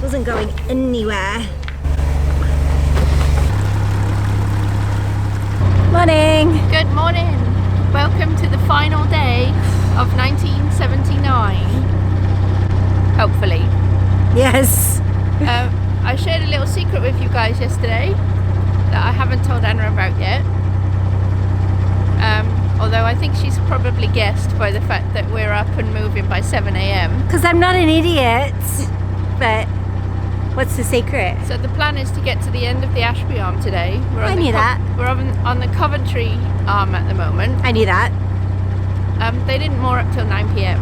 wasn't going anywhere. Morning! Good morning! Welcome to the final day of 1979. Hopefully. Yes! I shared a little secret with you guys yesterday that I haven't told Anna about yet. Although I think she's probably guessed by the fact that we're up and moving by 7 a.m. Because I'm not an idiot. But what's the secret? So the plan is to get to the end of the Ashby arm today. I knew that. We're on the Coventry arm at the moment. I knew that. They didn't moor up till 9 p.m.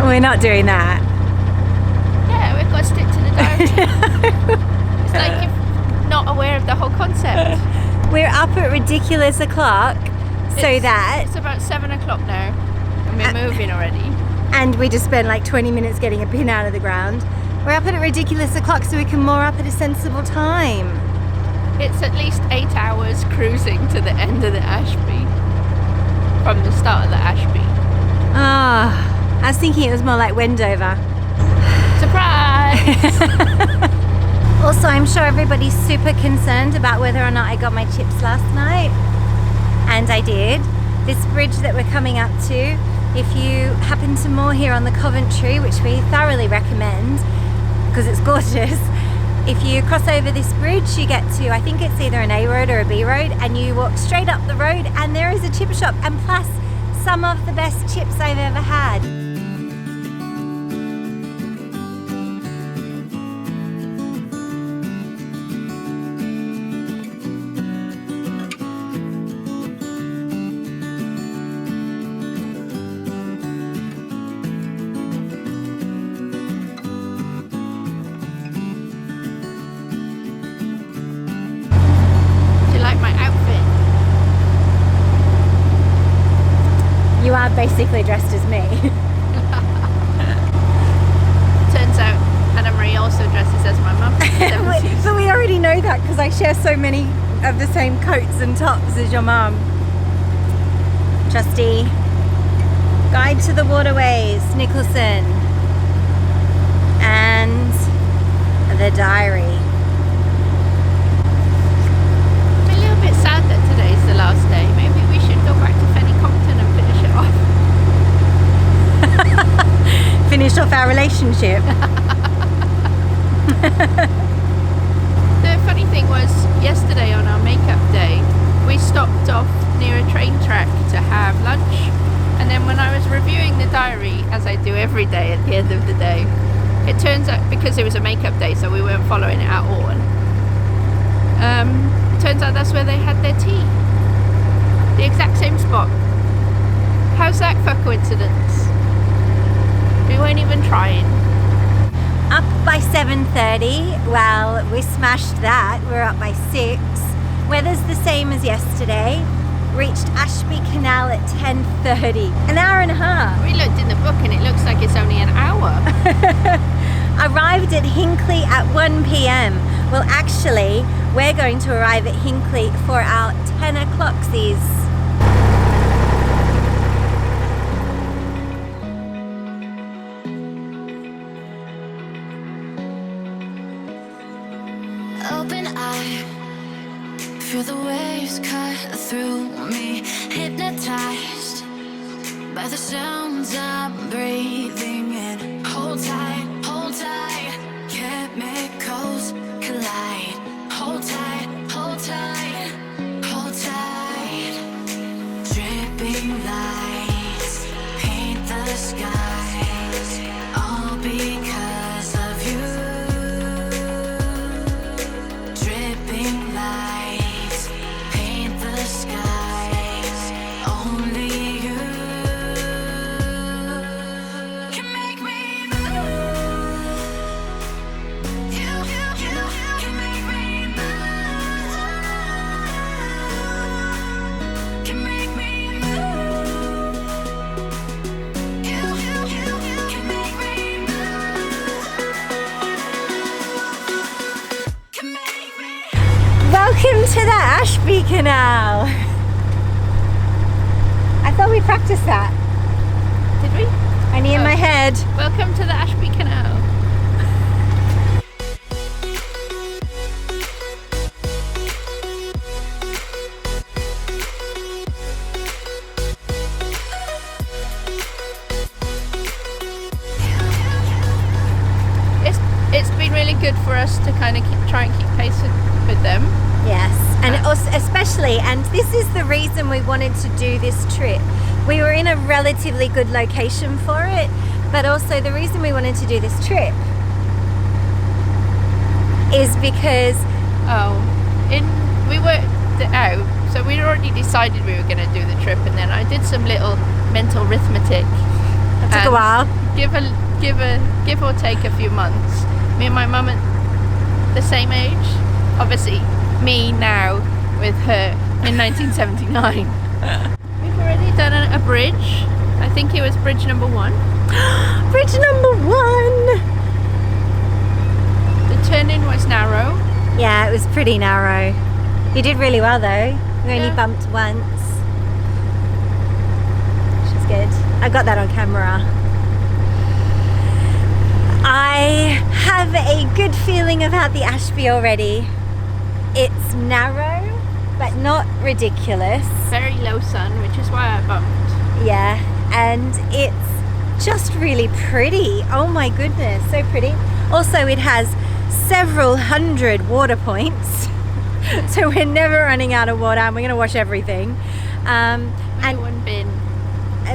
We're not doing that. Yeah, we've got to stick to the diary. It's like you're not aware of the whole concept. We're up at ridiculous o'clock It's about 7 o'clock now and we're moving already. And we just spent like 20 minutes getting a pin out of the ground. We're up at a ridiculous o'clock so we can moor up at a sensible time. It's at least 8 hours cruising to the end of the Ashby from the start of the Ashby. Ah, I was thinking it was more like Wendover. Surprise! Also, I'm sure everybody's super concerned about whether or not I got my chips last night. And I did. This bridge that we're coming up to, if you happen to moor here on the Coventry, which we thoroughly recommend because it's gorgeous, if you cross over this bridge you get to, I think it's either an A road or a B road, and you walk straight up the road and there is a chip shop, and plus some of the best chips I've ever had. You are basically dressed as me. Turns out Anna Marie also dresses as my mum. But we already know that because I share so many of the same coats and tops as your mum. Trusty. Guide to the Waterways, Nicholson. And the diary. I'm a little bit sad that today's the last day. Maybe we should go back to Fenny Compton and finish it off. Finish off our relationship. The funny thing was, yesterday on our makeup day, we stopped off near a train track to have lunch. And then when I was reviewing the diary, as I do every day at the end of the day, it turns out, because it was a makeup day, so we weren't following it at all. Turns out that's where they had their tea. The exact same spot. How's that for coincidence? We weren't even trying. Up by 7:30. Well, we smashed that. We're up by 6. Weather's the same as yesterday. Reached Ashby Canal at 10:30. An hour and a half. We looked in the book and it looks like it's only an hour. Arrived at Hinckley at 1 p.m. Well, actually, we're going to arrive at Hinckley for our 10 o'clocksies. Open eye, feel the waves cut through me, hypnotized by the sounds I'm breathing in. Hold tight, chemicals collide. Hold tight, hold tight, hold tight. Dripping lights paint the skies, all because of you. Dripping lights paint the skies, only you can make me move. You can make me move. Can make me move. You can make me move. Can make me. Welcome to the Ashby Canal. I thought we practiced that. Did we? Only in Oh. my head. Welcome to the Ashby Canal. It's been really good for us to kind of try and keep pace with them. Yes, and also, especially, and this is the reason we wanted to do this trip. We were in a relatively good location for it, but also the reason we wanted to do this trip is because We worked it out, so we'd already decided we were going to do the trip, and then I did some little mental arithmetic. it took a while. Give or take a few months. Me and my mum at the same age. Obviously, me now with her in 1979. We've already done a bridge. I think it was bridge number 1. Bridge number 1! The turn-in was narrow. Yeah, it was pretty narrow. You did really well though. We only Yeah. bumped once. Which is good. I got that on camera. I have a good feeling about the Ashby already. It's narrow, but not ridiculous. Very low sun, which is why I bumped. Yeah, and it's just really pretty. Oh my goodness, so pretty. Also, it has several hundred water points. So we're never running out of water, and we're going to wash everything. And And one bin.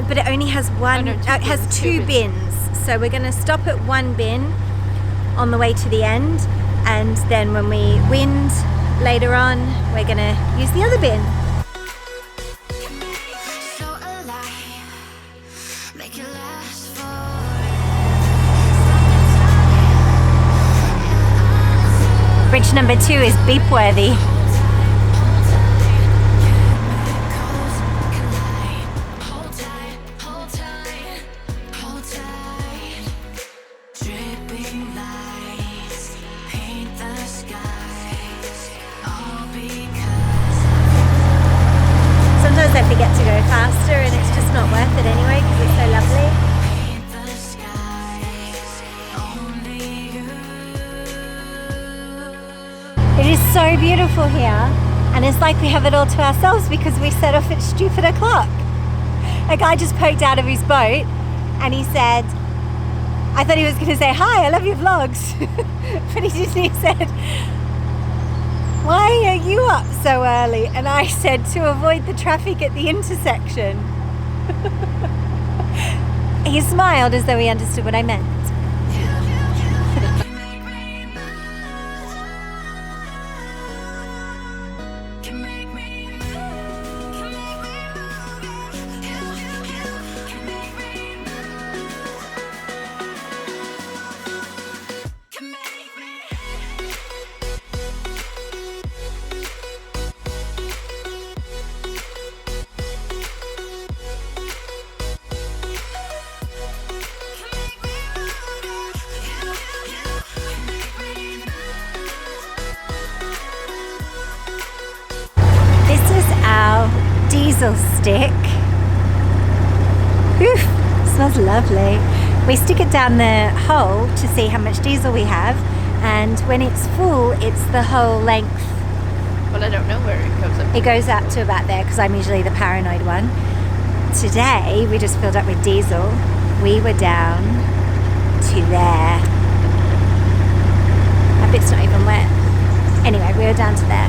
but it only has one. Oh, no, it has two two bins. bins. So we're going to stop at one bin on the way to the end, and then when we wind later on, we're going to use the other bin. So alive, make it last forever. Bridge number 2 is beep worthy. Hold tight, hold tight, hold tight. Dripping lights paint the skies, all because Sometimes I forget to go faster, and it's just not worth it anyway because it's so lovely. paint the skies, only you. It is so beautiful here, and it's like we have it all to ourselves because we set off at stupid o'clock. A guy just poked out of his boat and he said, I thought he was going to say, hi, I love your vlogs. But he didn't. He said, why are you up so early? And I said, to avoid the traffic at the intersection. He smiled as though he understood what I meant. Can make me move, can make me move, can make me move, can make me. This is our diesel stick. Oof, smells lovely. We stick it down the hole to see how much diesel we have, and when it's full, it's the whole length. Well, I don't know where it goes up. It goes up to about there because I'm usually the paranoid one. Today, we just filled up with diesel. We were down to there. That bit's not even wet. Anyway, we were down to there.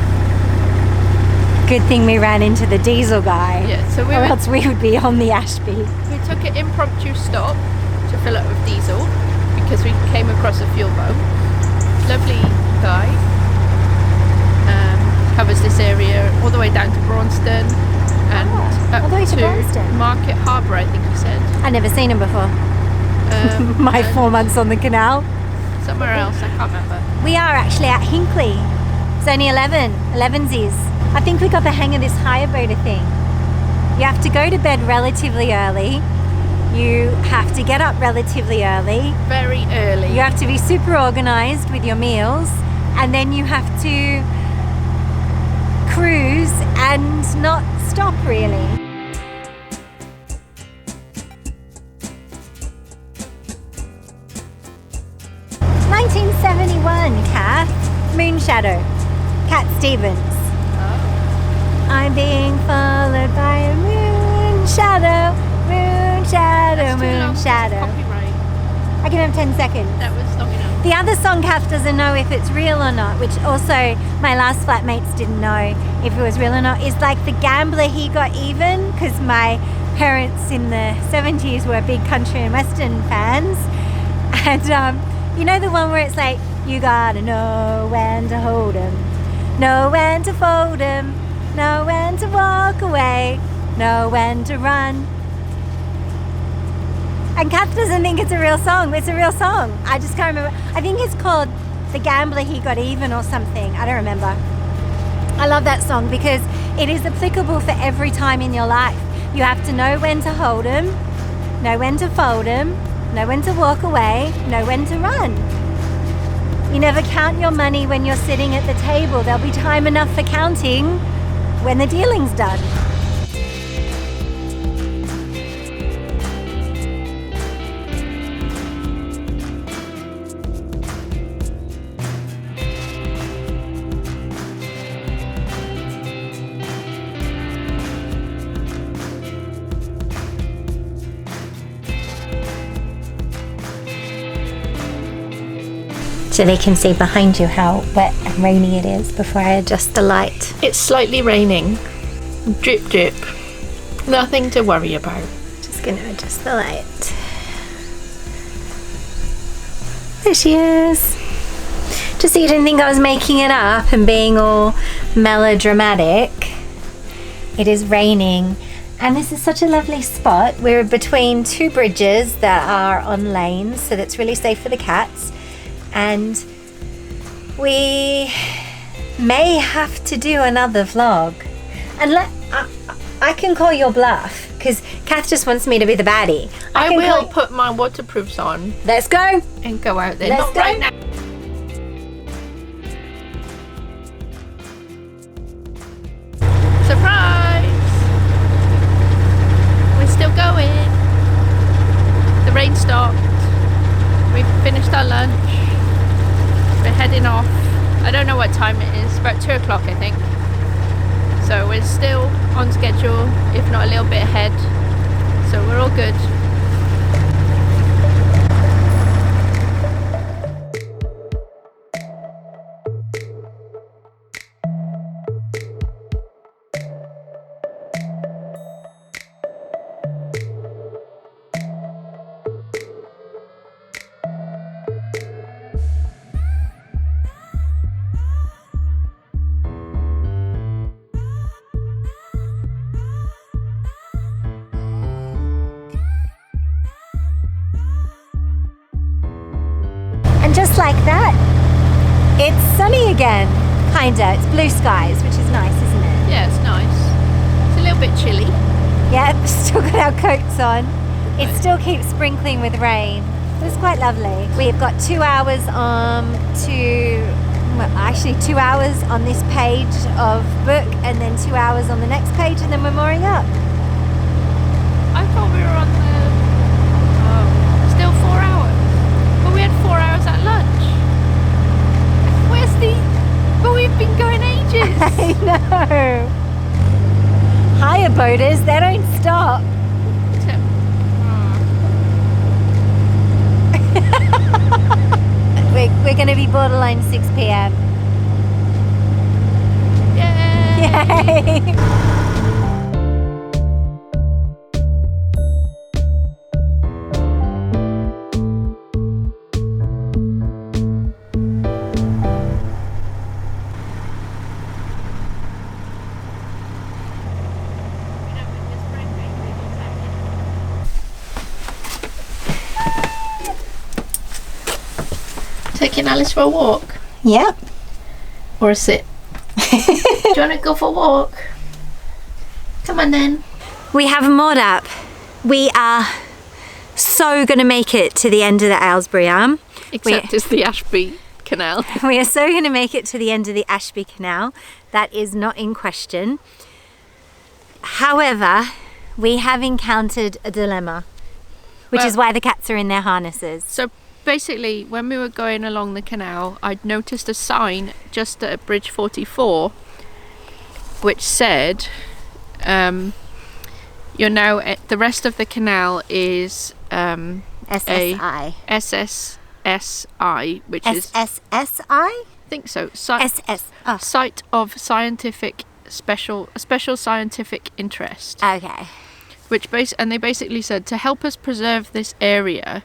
Good thing we ran into the diesel guy. Yeah, so we or were- else we would be on the Ashby. We took an impromptu stop to fill up with diesel because we came across a fuel boat. Lovely guy. Covers this area all the way down to Braunston and Ah, up all the way to Braunston. Market Harbour, I think he said. I've never seen him before. My and 4 months on the canal. somewhere else, I can't remember. We are actually at Hinkley. It's only 11sies. I think we got the hang of this hire boater thing. You have to go to bed relatively early. You have to get up relatively early. Very early. You have to be super organized with your meals. And then you have to cruise and not stop really. 71, Kath. Moon Shadow. Cat Stevens. Oh. I'm being followed by a moon shadow, moon shadow, That's too long. moon That's shadow. copyright. I can have 10 seconds. That was long enough. The other song Kath doesn't know if it's real or not, which also my last flatmates didn't know if it was real or not, is like The Gambler He Got Even, because my parents in the 70s were big country and western fans. And you know the one where it's like, you gotta know when to hold 'em, know when to fold 'em, know when to walk away, know when to run. And Kath doesn't think it's a real song, but it's a real song. I just can't remember. I think it's called The Gambler He Got Even or something. I don't remember. I love that song because it is applicable for every time in your life. You have to know when to hold 'em, know when to fold 'em, know when to walk away, know when to run. You never count your money when you're sitting at the table. There'll be time enough for counting when the dealing's done. So they can see behind you how wet and rainy it is before I adjust the light. It's slightly raining. Drip, drip. Nothing to worry about. Just gonna adjust the light. There she is. Just so you didn't think I was making it up and being all melodramatic. It is raining and this is such a lovely spot. We're between two bridges that are on lanes, so that's really safe for the cats. And we may have to do another vlog. And I can call your bluff because Kath just wants me to be the baddie. I can will call- put my waterproofs on Let's go. and go out there. Let's Not go. right now. Surprise! We're still going. The rain stopped. We've finished our lunch. We're heading off. I don't know what time it is. About 2 o'clock, I think. So we're still on schedule, if not a little bit ahead. So we're all good. And just like that, it's sunny again. Kinda. It's blue skies, which is nice, isn't it? Yeah, it's nice. It's a little bit chilly. Yep, still got our coats on. It still keeps sprinkling with rain. It's quite lovely. We've got 2 hours actually 2 hours on this page of book and then 2 hours on the next page and then we're mooring up. I thought we were on the... Oh, still 4 hours. But we had 4 hours at lunch. Where's the... But we've been going ages. I know. Higher boaters, they don't stop. We're going to be borderline 6 p.m. Yay! Yay! Taking Alice for a walk Yep. or a sit? Do you want to go for a walk? Come on then. We have moored up. We are so going to make it to the end of the Aylesbury Arm. Except it's the Ashby Canal. We are so going to make it to the end of the Ashby Canal. That is not in question. However, we have encountered a dilemma, which is why the cats are in their harnesses. So basically, when we were going along the canal, I'd noticed a sign just at Bridge 44 which said, you're now at, the rest of the canal is SSI. SSSI, which is, SSSI? I think so, SS. Oh. Site of Scientific Special Scientific Interest. Okay. And they basically said, to help us preserve this area,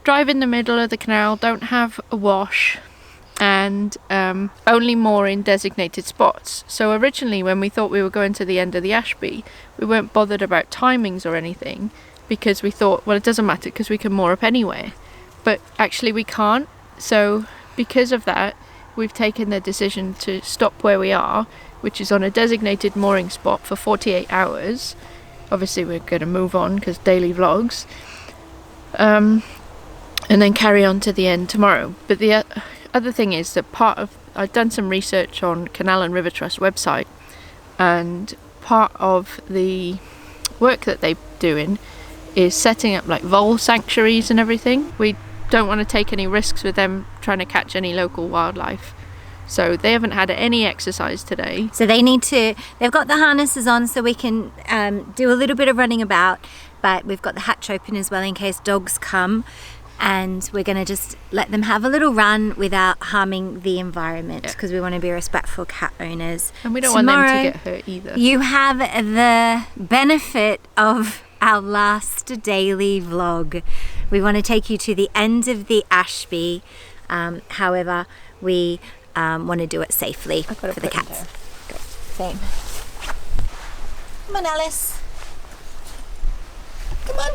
drive in the middle of the canal, don't have a wash, and only moor in designated spots. So originally, when we thought we were going to the end of the Ashby, we weren't bothered about timings or anything, because we thought, well, it doesn't matter because we can moor up anywhere. But actually we can't. So because of that, we've taken the decision to stop where we are, which is on a designated mooring spot for 48 hours. Obviously we're going to move on because daily vlogs, and then carry on to the end tomorrow. But the other thing is that I've done some research on Canal and River Trust website, and part of the work that they're doing is setting up like vole sanctuaries and everything. We don't want to take any risks with them trying to catch any local wildlife. So they haven't had any exercise today. So they've got the harnesses on so we can do a little bit of running about, but we've got the hatch open as well in case dogs come, and we're going to just let them have a little run without harming the environment, because we want to be respectful cat owners. And we don't want them to get hurt either. You have the benefit of our last daily vlog. We want to take you to the end of the Ashby, however we want to do it safely for the cats. Same. Come on, Alice. Come on.